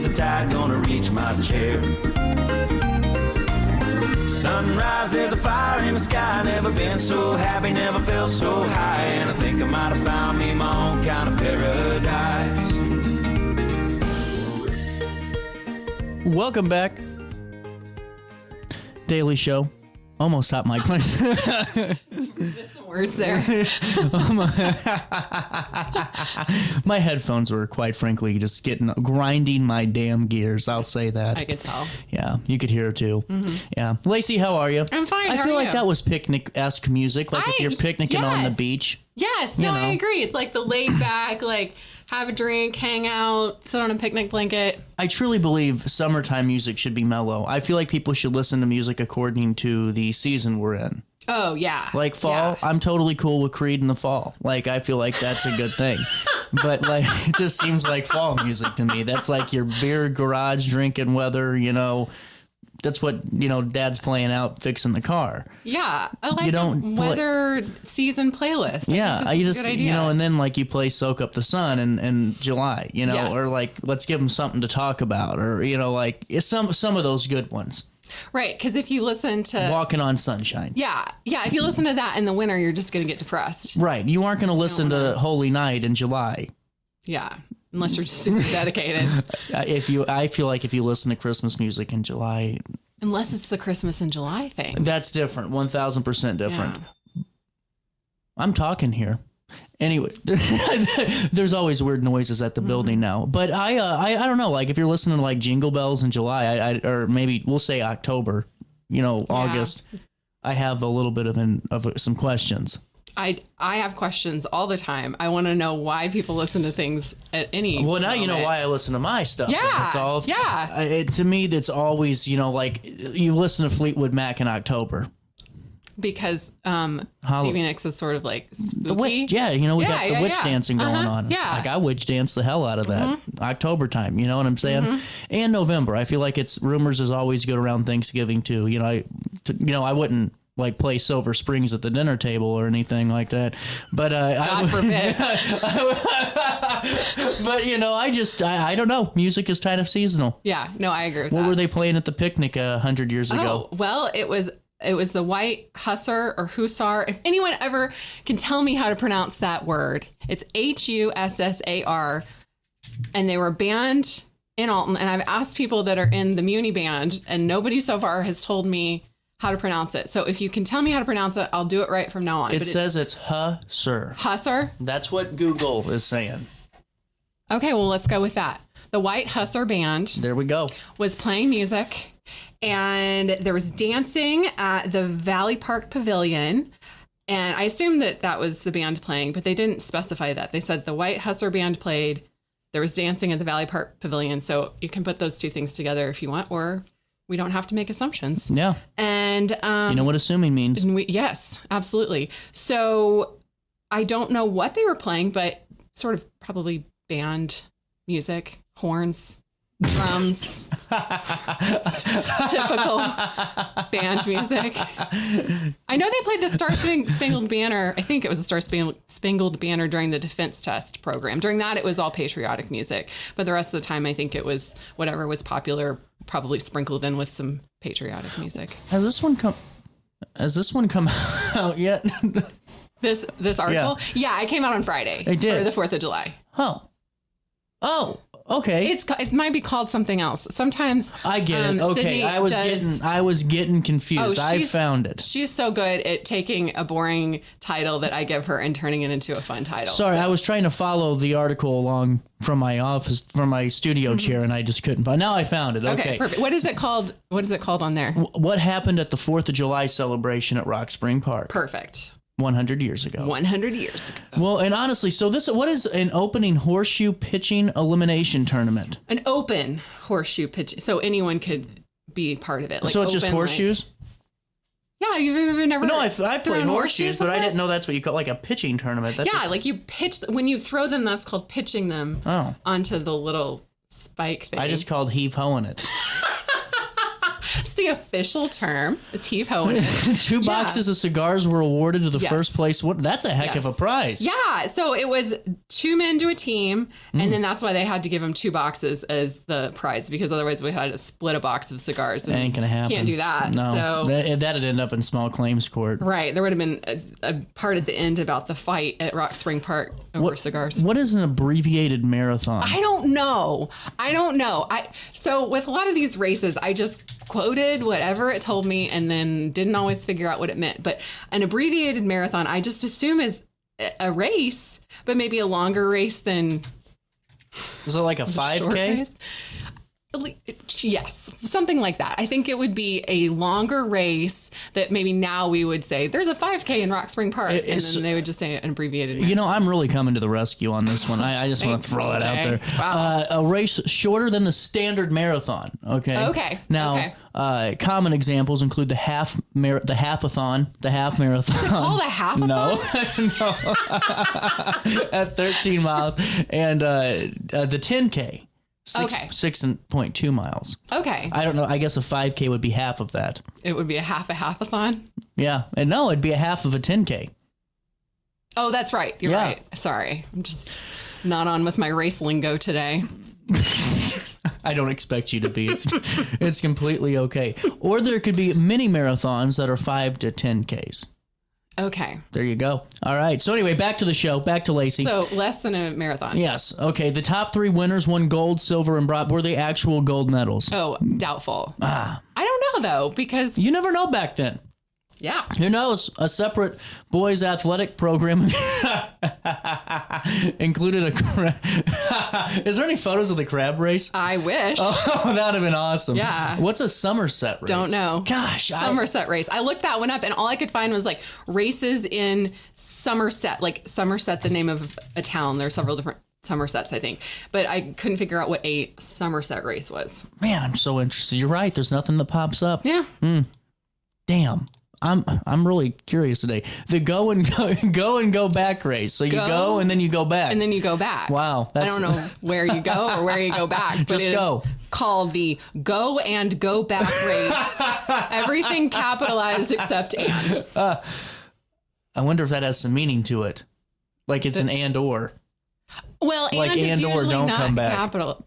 is the tide gonna reach my chair? Sunrise, there's a fire in the sky. Never been so happy, never felt so high. And I think I might have found me my own kind of paradise. Welcome back. Daily Show. Almost stopped my place. Missed some words there. My headphones were, quite frankly, just grinding my damn gears. I'll say that. I could tell. Yeah, you could hear it too. Mm-hmm. Yeah. Lacey, how are you? I'm fine. I feel like that was picnic-esque music. Like if you're picnicking on the beach. Yes. No, I agree. It's like the laid back, like have a drink, hang out, sit on a picnic blanket. I truly believe summertime music should be mellow. I feel like people should listen to music according to the season we're in. Oh, yeah. Like fall, yeah. I'm totally cool with Creed in the fall. Like, I feel like that's a good thing. But, like, it just seems like fall music to me. That's like your beer garage drinking weather, you know. That's what, you know, Dad's playing out fixing the car. Yeah. I like the weather season playlist. I just, a good idea. You know, and then like you play Soak Up the Sun in July, you know, yes. Or like let's give them something to talk about, or, you know, like some of those good ones. Right. Because if you listen to Walking on Sunshine. Yeah. Yeah. If you listen to that in the winter, you're just going to get depressed. Right. You aren't going to listen to Holy Night in July. Yeah. Unless you're super dedicated. I feel like if you listen to Christmas music in July. Unless it's the Christmas in July thing. That's different. 1,000% different. Yeah. I'm talking here. Anyway, there's always weird noises at the building now. But I don't know. Like if you're listening to like Jingle Bells in July, or maybe we'll say October, you know, August, I have a little bit of some questions. I have questions all the time. I want to know why people listen to things at any Well, now moment. you know why I listen to my stuff. Yeah, it's all, to me, that's always, you know, like you listen to Fleetwood Mac in October. Because Stevie Nicks is sort of like spooky. The witch, you know, we got the witch dancing going on. Yeah. Like I witch dance the hell out of that. October time, you know what I'm saying? And November. I feel like Rumors is always good around Thanksgiving too. You know, I wouldn't like play Silver Springs at the dinner table or anything like that. But God forbid. But you know, I don't know. Music is kind of seasonal. Yeah, no, I agree with that. What were they playing at the picnic 100 years ago? Oh, well, it was the White Hussar or Hussar. If anyone ever can tell me how to pronounce that word, it's Hussar. And they were a band in Alton. And I've asked people that are in the Muni band, and nobody so far has told me how to pronounce it. So if you can tell me how to pronounce it, I'll do it right from now on. It says it's Hussar. Hussar? That's what Google is saying. Okay, well, let's go with that. The White Hussar Band. There we go. Was playing music, and there was dancing at the Valley Park Pavilion. And I assumed that was the band playing, but they didn't specify that. They said the White Hussar Band played. There was dancing at the Valley Park Pavilion. So you can put those two things together if you want, or we don't have to make assumptions. Yeah. And you know what assuming means. Yes, absolutely. So I don't know what they were playing, but sort of probably band music, horns, drums, typical band music. I know they played the Star Spangled Banner. I think it was the Star Spangled Banner during the Defense Test program. During that, it was all patriotic music. But the rest of the time, I think it was whatever was popular, probably sprinkled in with some patriotic music. Has this one come out yet? This article? Yeah, it came out on Friday. It did. For the 4th of July. Oh, okay. It might be called something else. Sometimes I get it. Okay, Sydney I was getting confused. I found it. She's so good at taking a boring title that I give her and turning it into a fun title. Sorry, I was trying to follow the article along from my office, from my studio chair, and I just couldn't find. Now I found it. Okay, perfect. What is it called? What is it called on there? What happened at the 4th of July celebration at Rock Spring Park? Perfect. 100 years ago. 100 years ago. Well, and honestly, so what is an opening horseshoe pitching elimination tournament? An open horseshoe pitch, so anyone could be part of it. Like so it's just horseshoes? Yeah, you've never. No, I played horseshoes, but I didn't know that's what you call like a pitching tournament. Like you pitch when you throw them. That's called pitching them onto the little spike thing. I just called heave-hoeing it. It's the official term. It's Heave Hoeing. 2 boxes of cigars were awarded to the first place. That's a heck of a prize. Yeah. So it was 2 men to a team. And then that's why they had to give them 2 boxes as the prize, because otherwise we had to split a box of cigars. And ain't going to happen. Can't do that. No. So That'd end up in small claims court. right. There would have been a part at the end about the fight at Rock Spring Park over cigars. What is an abbreviated marathon? I don't know. So with a lot of these races, I just quoted whatever it told me and then didn't always figure out what it meant. But an abbreviated marathon, I just assume is a race, but maybe a longer race than Is it like a 5K? Yes, something like that. I think it would be a longer race that maybe now we would say there's a 5K in Rock Spring Park, and then they would just say an abbreviated. You know, I'm really coming to the rescue on this one. I just want to throw that out there. Wow. A race shorter than the standard marathon. Okay. Okay. Now, common examples include the half marathon, the half marathon. Is it called a half-a-thon? No. At 13 miles, and the 10K. 6.2 miles. Okay. I don't know. I guess a 5K would be half of that. It would be a half-a-thon? Yeah. And no, it'd be a half of a 10K. Oh, that's right. You're right. Sorry. I'm just not on with my race lingo today. I don't expect you to be. It's completely okay. Or there could be mini marathons that are 5 to 10Ks. Okay. There you go. All right. So anyway, back to the show. Back to Lacy. So less than a marathon. Yes. Okay. The top 3 winners won gold, silver, and bronze. Were they actual gold medals? Oh, doubtful. I don't know, though, because... You never know back then. Yeah. Who knows? A separate boys athletic program included a crab. Is there any photos of the crab race? I wish. Oh, that would have been awesome. Yeah. What's a Somerset race? Don't know. Gosh. Somerset race. I looked that one up, and all I could find was like races in Somerset, like Somerset, the name of a town. There are several different Somersets, I think, but I couldn't figure out what a Somerset race was. Man, I'm so interested. You're right. There's nothing that pops up. Yeah. Damn. I'm really curious today. The go and go back race. So you go and then you go back. And then you go back. Wow. I don't know where you go or where you go back. But Just go. Called the Go and Go Back race. Everything capitalized except and. I wonder if that has some meaning to it. Like it's an and or. Well, like and it's or usually don't not come back. Capital.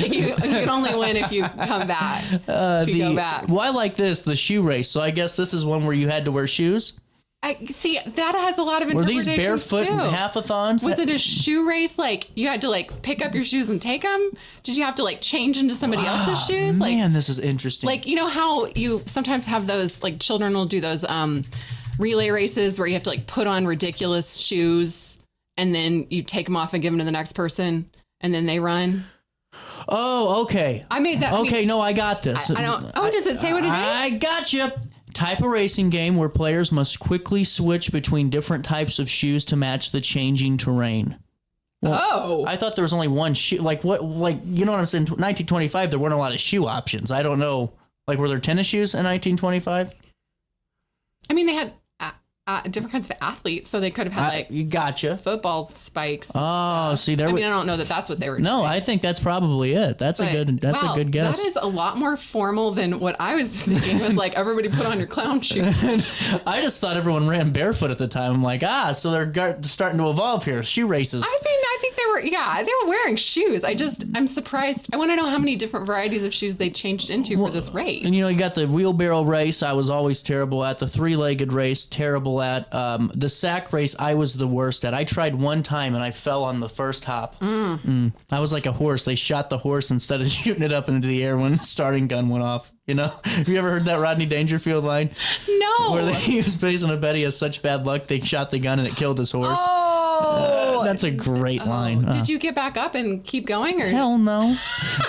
You can only win if you come back. If you go back. Well, I like this, the shoe race. So I guess this is one where you had to wear shoes. I see that has a lot of Were these interpretations barefoot too. half-a-thons? Was it a shoe race? Like you had to like pick up your shoes and take them? Did you have to like change into somebody else's shoes? Like, man, this is interesting. Like, you know how you sometimes have those, like children will do those relay races where you have to like put on ridiculous shoes and then you take them off and give them to the next person and then they run. Oh, okay. I made that. Okay, no, I got this. I don't. Oh, does it say what it is? I got you. Type of racing game where players must quickly switch between different types of shoes to match the changing terrain. Well, I thought there was only one shoe. Like what? Like you know what I'm saying? 1925, there weren't a lot of shoe options. I don't know. Like were there tennis shoes in 1925? I mean, they had different kinds of athletes, so they could have had like you gotcha football spikes. Oh, see there. I mean, I don't know that that's what they were. No, doing. I think that's probably it. That's a good guess. That is a lot more formal than what I was thinking. With like everybody put on your clown shoes. I just thought everyone ran barefoot at the time. I'm like, so they're starting to evolve here. Shoe races. I mean, I think they were wearing shoes. I'm surprised. I want to know how many different varieties of shoes they changed into for this race. And you know, you got the wheelbarrow race. I was always terrible at the 3-legged race. Terrible at the sack race. I was the worst at. I tried one time and I fell on the first hop. I was like a horse. They shot the horse instead of shooting it up into the air when the starting gun went off. You know, have you ever heard that Rodney Dangerfield line? No. Where he was based on a bet he has such bad luck they shot the gun and it killed his horse. Oh, that's a great line. Did you get back up and keep going? Or? Hell no.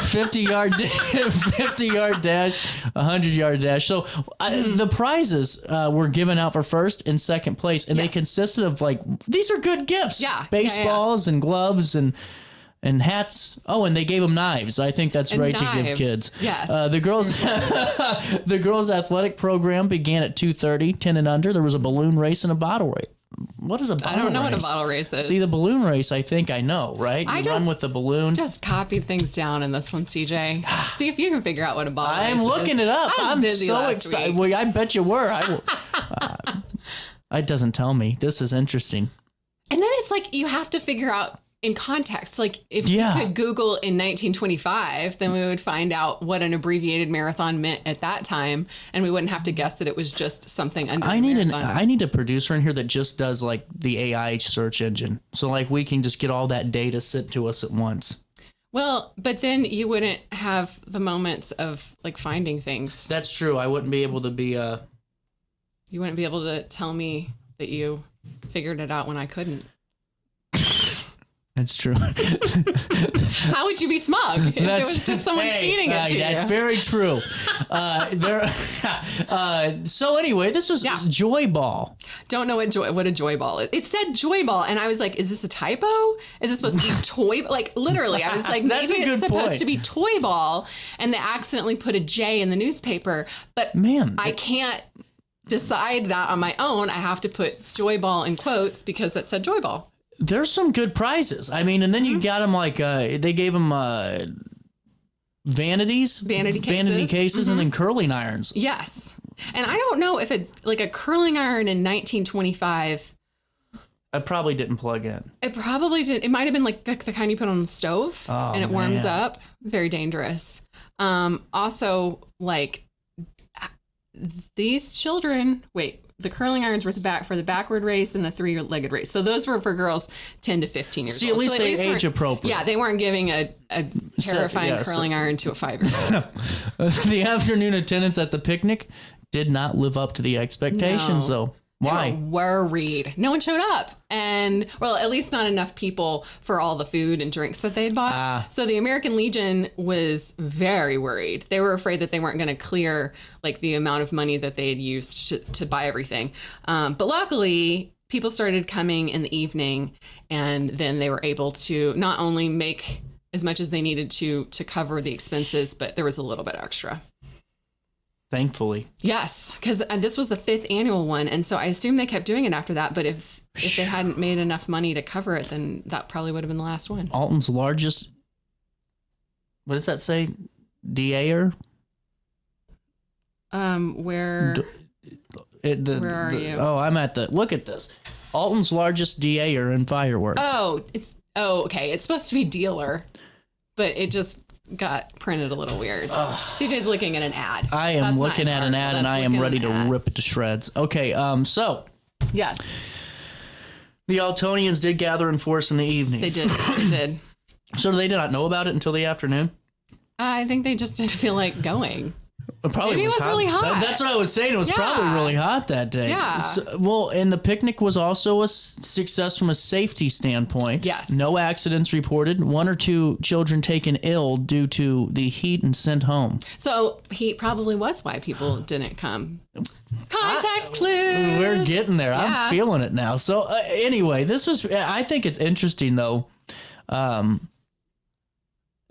50-yard 50-yard dash, 100-yard dash. So the prizes were given out for first and second place, and they consisted of like these are good gifts. Yeah, baseballs and gloves and hats. Oh, and they gave them knives. I think that's right to give kids. Yes. The girls athletic program began at 2:30, 10 and under. There was a balloon race and a what is a bottle race? I don't know what a bottle race is. See, the balloon race, I think I know, right? You run with the balloon. Just copied things down in this one, CJ. See if you can figure out what a bottle race is. I'm looking it up. I'm so excited. Well, I bet you were. It doesn't tell me. This is interesting. And then it's like you have to figure out in context. Like if you could Google in 1925, then we would find out what an abbreviated marathon meant at that time, and we wouldn't have to guess that it was just something under. I need a producer in here that just does like the AI search engine, so like we can just get all that data sent to us at once. Well, but then you wouldn't have the moments of like finding things. That's true. I wouldn't be able to be. You wouldn't be able to tell me that you figured it out when I couldn't. That's true. How would you be smug if it was just someone feeding it to you? That's very true. So anyway, this was Joy Ball. Don't know what a Joy Ball is. It said Joy Ball, and I was like, is this a typo? Is this supposed to be toy? Like literally, I was like, maybe it's supposed to be Toy Ball, and they accidentally put a J in the newspaper. But man, I can't decide that on my own. I have to put Joy Ball in quotes because it said Joy Ball. There's some good prizes. I mean, and then you got them like, they gave them vanity cases, and then curling irons. Yes. And I don't know if a curling iron in 1925. It probably didn't plug in. It probably didn't. It might have been like the kind you put on the stove and it warms up. Very dangerous. Also, like these children, the curling irons were for the backward race and the 3-legged race. So those were for girls 10 to 15 years old. At least they age appropriate. Yeah, they weren't giving a terrifying curling iron to a 5-year-old. The afternoon attendance at the picnic did not live up to the expectations, though. Why? They were worried. No one showed up. And, well, at least not enough people for all the food and drinks that they'd bought. So the American Legion was very worried. They were afraid that they weren't going to clear, like, the amount of money that they had used to buy everything. But luckily, people started coming in the evening, and then they were able to not only make as much as they needed to cover the expenses, but there was a little bit extra. Thankfully. Yes, because this was the 5th annual one. And so I assume they kept doing it after that. But if they hadn't made enough money to cover it, then that probably would have been the last one. Alton's largest, what does that say? DAer? Where are you? Oh, I'm at look at this. Alton's largest DAer in fireworks. Okay. It's supposed to be dealer, but it just got printed a little weird. CJ's looking at an ad. I am looking at an ad, and I am ready to rip it to shreds. Okay, so. Yes. The Altonians did gather in force in the evening. They did. So they did not know about it until the afternoon? I think they just didn't feel like going. Maybe it was really hot. That's what I was saying. It was probably really hot that day. Yeah. And the picnic was also a success from a safety standpoint. Yes. No accidents reported. 1 or 2 children taken ill due to the heat and sent home. So heat probably was why people didn't come. Context clues. We're getting there. Yeah. I'm feeling it now. So anyway, I think it's interesting though.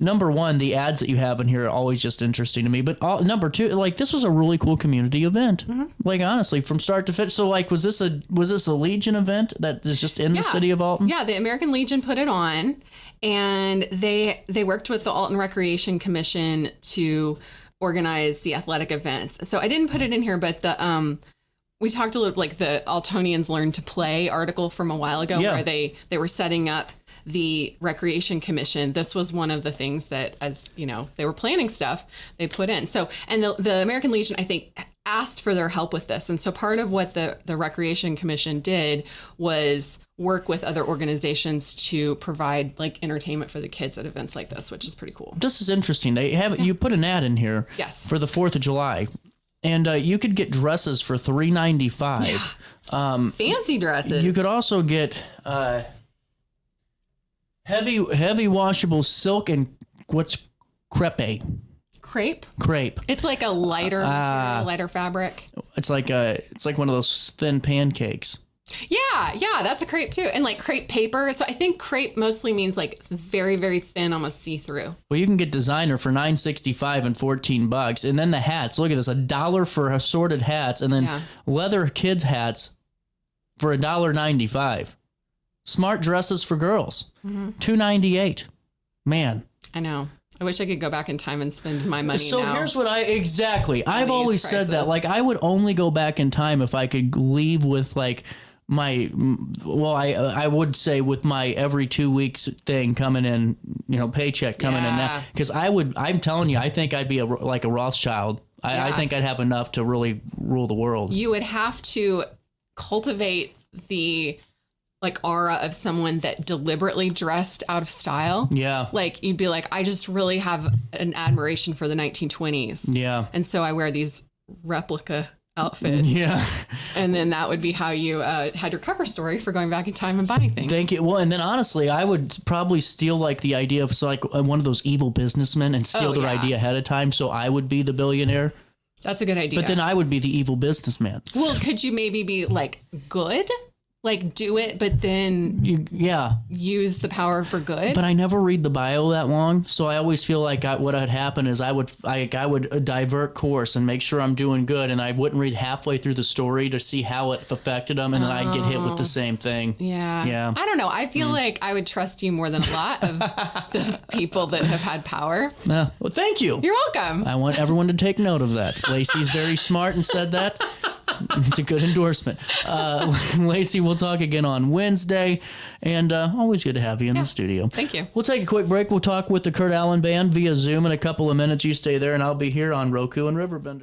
Number one, the ads that you have in here are always just interesting to me. But number two, like this was a really cool community event. Mm-hmm. Like honestly, from start to finish. So like, was this a Legion event that is just in the city of Alton? Yeah, the American Legion put it on, and they worked with the Alton Recreation Commission to organize the athletic events. So I didn't put it in here, but we talked a little like the Altonians Learn to Play article from a while ago, where they were setting up the Recreation Commission. This was one of the things that, as you know, they were planning stuff, they put in. So, and the American Legion, I think, asked for their help with this. And so part of what the Recreation Commission did was work with other organizations to provide like entertainment for the kids at events like this, which is pretty cool. This is interesting. They have you put an ad in here for the 4th of July. And you could get dresses for $3.95. Fancy dresses. You could also get heavy washable silk and what's crepe? Crepe. It's like a lighter material, lighter fabric. It's like one of those thin pancakes. Yeah, that's a crepe too. And like crepe paper. So I think crepe mostly means like very, very thin, almost see-through. Well, you can get designer for $9.65 and $14. And then the hats. Look at this, $1 for assorted hats, and then leather kids hats for $1.95. Smart dresses for girls, $2.98. Man. I know. I wish I could go back in time and spend my money So now. here's what I've always said that, prices. like, I would only go back in time if I could leave with like I would say with my every 2 weeks thing coming in, paycheck coming in now. Because I'm telling you, I think I'd be like a Rothschild. I think I'd have enough to really rule the world. You would have to cultivate the aura of someone that deliberately dressed out of style. Yeah. Like you'd be like, I just really have an admiration for the 1920s. Yeah. And so I wear these replica outfits. Yeah. And then that would be how you had your cover story for going back in time and buying things. Thank you. Well, and then honestly, I would probably steal like the idea of one of those evil businessmen and steal their idea ahead of time. So I would be the billionaire. That's a good idea. But then I would be the evil businessman. Well, could you maybe be good? Like do it, but then use the power for good. But I never read the bio that long, so I always feel like what would happen is I would divert course and make sure I'm doing good, and I wouldn't read halfway through the story to see how it affected them, and then I'd get hit with the same thing. Yeah. I don't know. I feel like I would trust you more than a lot of the people that have had power. Well, thank you. You're welcome. I want everyone to take note of that. Lacey's very smart and said that. It's a good endorsement. Lacy, we'll talk again on Wednesday. And always good to have you in the studio. Thank you. We'll take a quick break. We'll talk with the Kurt Allen Band via Zoom in a couple of minutes. You stay there, and I'll be here on Roku and Riverbender.